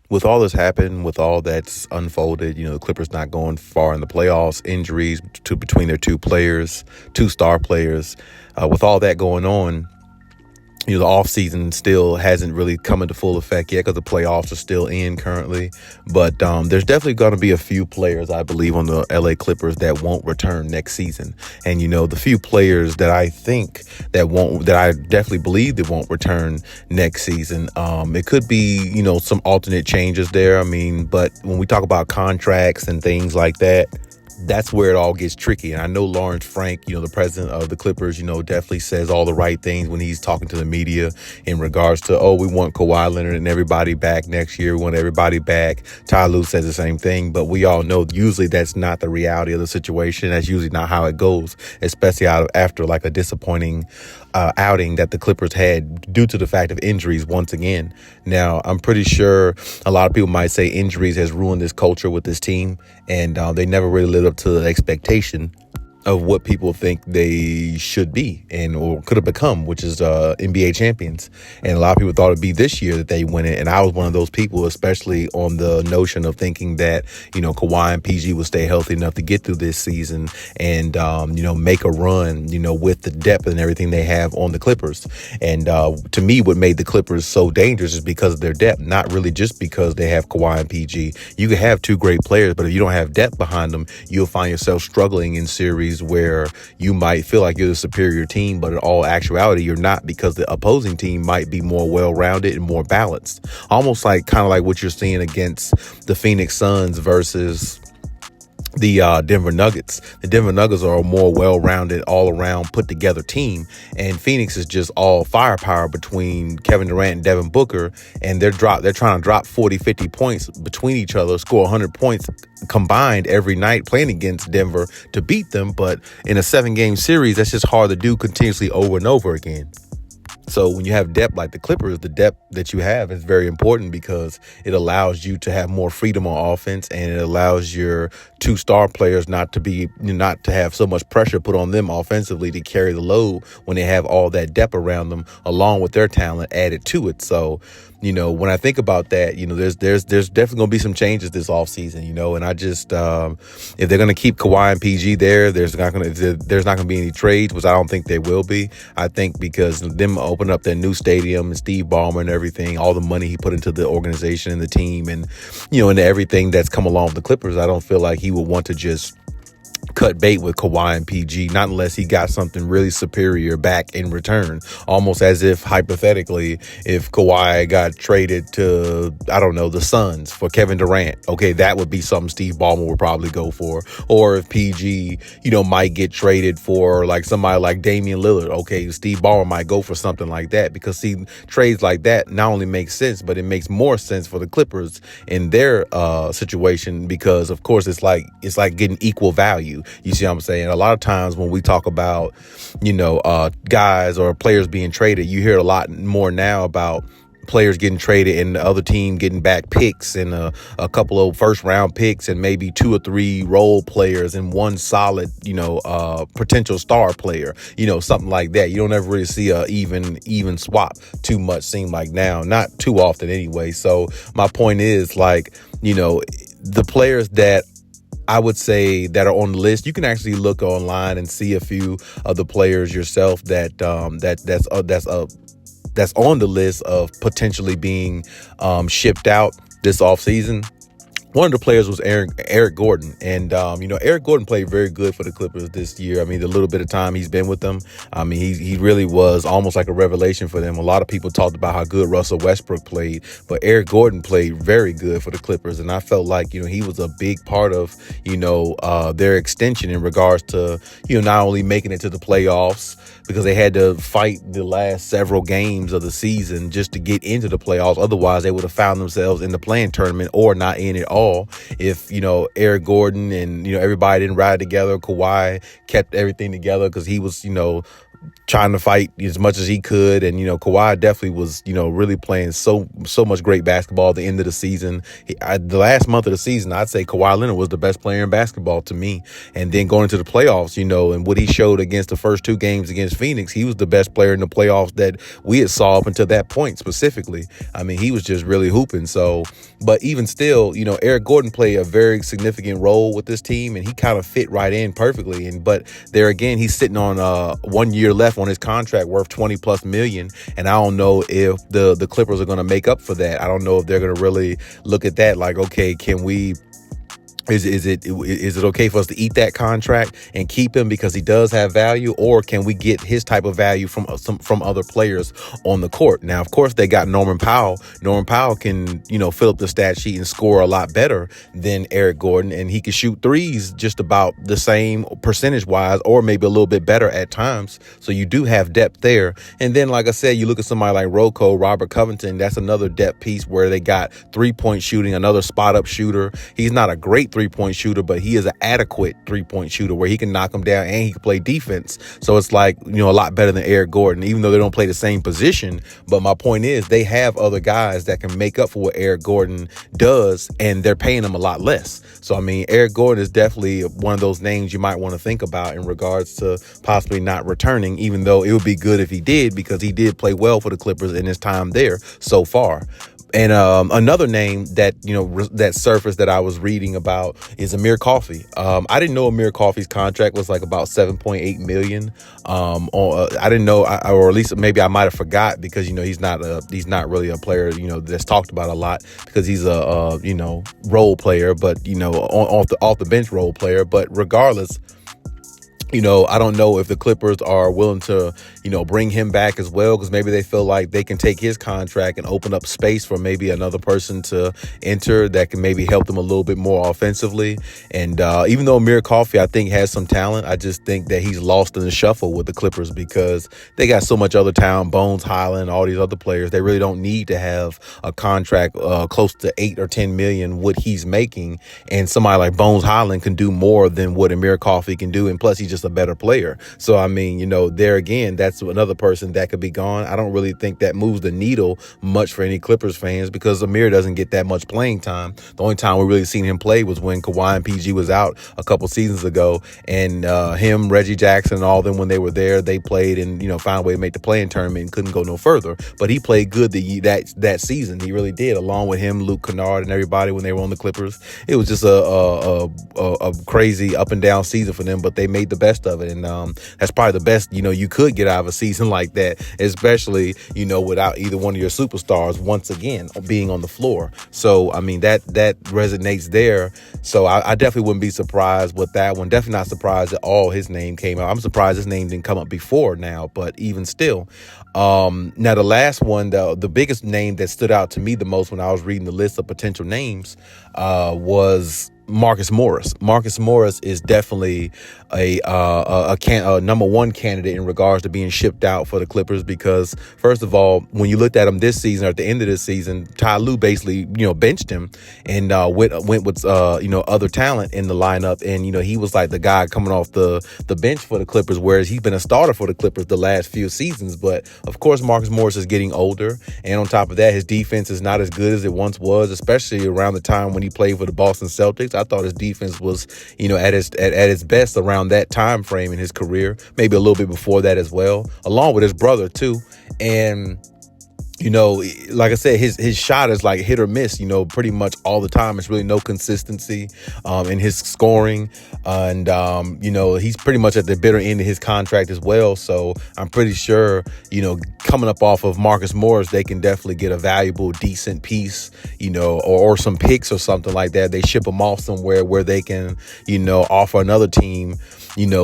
with all this happened, with all that's unfolded, the Clippers not going far in the playoffs, injuries between their two star players, with all that going on, the offseason still hasn't really come into full effect yet because the playoffs are still in currently. But there's definitely going to be a few players, I believe, on the LA Clippers that won't return next season. And, the few players that I think that I definitely believe that won't return next season, it could be, some alternate changes there. But when we talk about contracts and things like that, that's where it all gets tricky. And I know Lawrence Frank, the president of the Clippers, definitely says all the right things when he's talking to the media in regards to, we want Kawhi Leonard and everybody back next year. We want everybody back. Ty Lue says the same thing, but we all know usually that's not the reality of the situation. That's usually not how it goes, especially after like a disappointing outing that the Clippers had due to the fact of injuries once again. Now, I'm pretty sure a lot of people might say injuries has ruined this culture with this team, and they never really lived up to the expectation of what people think they should be and or could have become, which is NBA champions. And a lot of people thought it'd be this year that they win it. And I was one of those people, especially on the notion of thinking that, Kawhi and PG would stay healthy enough to get through this season and, make a run, with the depth and everything they have on the Clippers. And to me, what made the Clippers so dangerous is because of their depth, not really just because they have Kawhi and PG. You can have two great players, but if you don't have depth behind them, you'll find yourself struggling in series where you might feel like you're the superior team, but in all actuality, you're not, because the opposing team might be more well-rounded and more balanced. Almost kind of like what you're seeing against the Phoenix Suns versus the Denver Nuggets. The Denver Nuggets are a more well-rounded, all-around, put-together team, and Phoenix is just all firepower between Kevin Durant and Devin Booker, and they're trying to drop 40, 50 points between each other, score 100 points combined every night playing against Denver to beat them. But in a 7-game series, that's just hard to do continuously over and over again. So when you have depth like the Clippers, the depth that you have is very important because it allows you to have more freedom on offense, and it allows your two star players not to have so much pressure put on them offensively to carry the load when they have all that depth around them, along with their talent added to it. So, when I think about that, there's definitely going to be some changes this offseason, and I just, if they're going to keep Kawhi and PG there, there's not going to be any trades, which I don't think there will be. I think because them open up their new stadium and Steve Ballmer and everything, all the money he put into the organization and the team and, into everything that's come along with the Clippers, I don't feel like he would want to just cut bait with Kawhi and PG, not unless he got something really superior back in return. Almost as if, hypothetically, if Kawhi got traded to, I don't know, the Suns for Kevin Durant, okay, that would be something Steve Ballmer would probably go for. Or if PG, might get traded for like somebody like Damian Lillard, okay, Steve Ballmer might go for something like that, because see, trades like that not only make sense, but it makes more sense for the Clippers in their situation, because of course it's like getting equal value. You see what I'm saying? A lot of times when we talk about, guys or players being traded, you hear a lot more now about players getting traded and the other team getting back picks and a couple of first round picks and maybe 2 or 3 role players and one solid, potential star player, something like that. You don't ever really see a even swap too much, seem like now, not too often anyway. So my point is, the players that I would say that are on the list, you can actually look online and see a few of the players yourself that's on the list of potentially being shipped out this offseason. One of the players was Eric Gordon. And, Eric Gordon played very good for the Clippers this year. The little bit of time he's been with them, he really was almost like a revelation for them. A lot of people talked about how good Russell Westbrook played, but Eric Gordon played very good for the Clippers. And I felt like, he was a big part of, their extension in regards to, not only making it to the playoffs, because they had to fight the last several games of the season just to get into the playoffs. Otherwise, they would have found themselves in the play-in tournament or not in it all. If, Eric Gordon and, everybody didn't ride together, Kawhi kept everything together because he was, trying to fight as much as he could. And, Kawhi definitely was, really playing so much great basketball at the end of the season. The last month of the season, I'd say Kawhi Leonard was the best player in basketball to me. And then going into the playoffs, and what he showed against the first two games against Phoenix, he was the best player in the playoffs that we had saw up until that point specifically. I mean, he was just really hooping. So, but even still, Eric Gordon played a very significant role with this team, and he kind of fit right in perfectly. But there again, he's sitting on 1 year left on his contract worth $20+ million. And I don't know if the Clippers are going to make up for that. I don't know if they're going to really look at that like, okay, can we Is it okay for us to eat that contract and keep him because he does have value, or can we get his type of value from other players on the court? Now, of course, they got Norman Powell. Norman Powell can fill up the stat sheet and score a lot better than Eric Gordon, and he can shoot threes just about the same percentage wise, or maybe a little bit better at times. So you do have depth there. And then, like I said, you look at somebody like Robert Covington. That's another depth piece where they got 3-point shooting, another spot up shooter. He's not a great 3-point shooter, but he is an adequate 3-point shooter where he can knock them down and he can play defense. So it's like, a lot better than Eric Gordon, even though they don't play the same position. But my point is they have other guys that can make up for what Eric Gordon does, and they're paying him a lot less. So, I mean, Eric Gordon is definitely one of those names you might want to think about in regards to possibly not returning, even though it would be good if he did, because he did play well for the Clippers in his time there so far. And another name that, that surfaced that I was reading about is Amir Coffey. I didn't know Amir Coffey's contract was like about $7.8 million. I didn't know, or at least maybe I might have forgot, because, he's not really a player, that's talked about a lot, because he's a role player, but, off the bench role player. But regardless, I don't know if the Clippers are willing to, bring him back as well, because maybe they feel like they can take his contract and open up space for maybe another person to enter that can maybe help them a little bit more offensively. And even though Amir Coffey, I think, has some talent, I just think that he's lost in the shuffle with the Clippers because they got so much other talent, Bones Highland, all these other players. They really don't need to have a contract close to 8 or 10 million, what he's making. And somebody like Bones Highland can do more than what Amir Coffey can do. And plus, he's just a better player. So, I mean, there again, that's another person that could be gone. I don't really think that moves the needle much for any Clippers fans, because Amir doesn't get that much playing time. The only time we really seen him play was when Kawhi and PG was out a couple seasons ago, and him, Reggie Jackson, and all of them, when they were there, they played and found a way to make the play-in tournament and couldn't go no further. But he played good that season. He really did, along with him, Luke Kennard, and everybody when they were on the Clippers. It was just a crazy up and down season for them, but they made the best of it. And that's probably the best you could get out of a season like that, especially without either one of your superstars once again being on the floor. So I mean that resonates there. So I definitely wouldn't be surprised with that one. Definitely not surprised that all his name came out. I'm surprised his name didn't come up before now, but even still. Now the last one, the biggest name that stood out to me the most when I was reading the list of potential names was Marcus Morris. Marcus Morris is definitely a number one candidate in regards to being shipped out for the Clippers, because first of all, when you looked at him this season, or at the end of this season, Ty Lue basically benched him and went with other talent in the lineup, and he was like the guy coming off the bench for the Clippers, whereas he's been a starter for the Clippers the last few seasons. But of course, Marcus Morris is getting older, and on top of that, his defense is not as good as it once was, especially around the time when he played for the Boston Celtics. I thought his defense was, at its best around that time frame in his career, maybe a little bit before that as well, along with his brother too. And like I said, his shot is like hit or miss, pretty much all the time. It's really no consistency in his scoring. And, he's pretty much at the bitter end of his contract as well. So I'm pretty sure, coming up off of Marcus Morris, they can definitely get a valuable, decent piece, or some picks or something like that. They ship them off somewhere where they can, offer another team,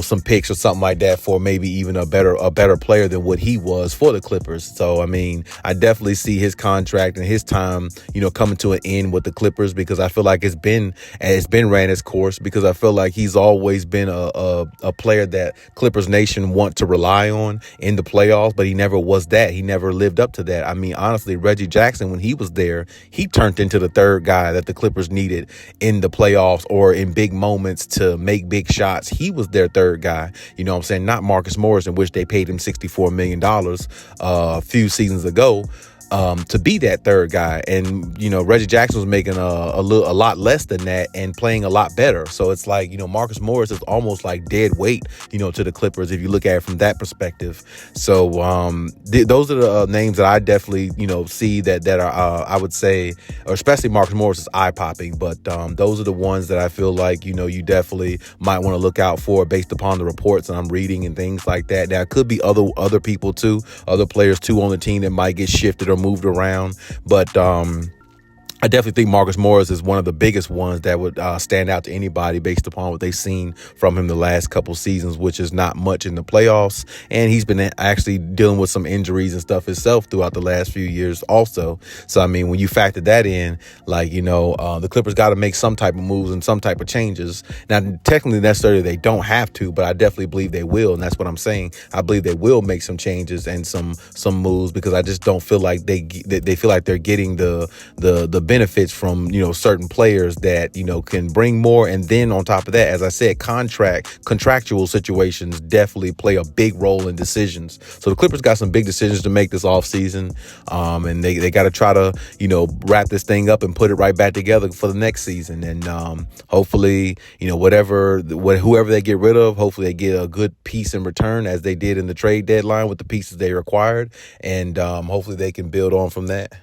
some picks or something like that for maybe even a better player than what he was for the Clippers. So, I mean, I definitely see his contract and his time, coming to an end with the Clippers, because I feel like it's been ran its course, because I feel like he's always been a player that Clippers Nation want to rely on in the playoffs, but he never was that. He never lived up to that. I mean, honestly, Reggie Jackson, when he was there, he turned into the third guy that the Clippers needed in the playoffs or in big moments to make big shots. He was their third guy. You know what I'm saying? Not Marcus Morris, in which they paid him $64 million a few seasons ago. To be that third guy. And, Reggie Jackson was making a lot less than that and playing a lot better. So it's like, Marcus Morris is almost like dead weight, to the Clippers, if you look at it from that perspective. So those are the names that I definitely, see that are, I would say, or especially Marcus Morris is eye popping. But those are the ones that I feel like, you definitely might want to look out for based upon the reports that I'm reading and things like that. Now, it could be other people too, other players too on the team that might get shifted or moved around, but I definitely think Marcus Morris is one of the biggest ones that would stand out to anybody based upon what they've seen from him the last couple seasons, which is not much in the playoffs. And he's been actually dealing with some injuries and stuff himself throughout the last few years also. So, I mean, when you factor that in, like, the Clippers got to make some type of moves and some type of changes. Now, technically, necessarily, they don't have to, but I definitely believe they will. And that's what I'm saying. I believe they will make some changes and some moves, because I just don't feel like they feel like they're getting the benefits from, certain players that, can bring more. And then on top of that, as I said, contractual situations definitely play a big role in decisions. So the Clippers got some big decisions to make this offseason. And they got to try to, wrap this thing up and put it right back together for the next season. And hopefully, whoever they get rid of, hopefully they get a good piece in return, as they did in the trade deadline with the pieces they required. And hopefully they can build on from that.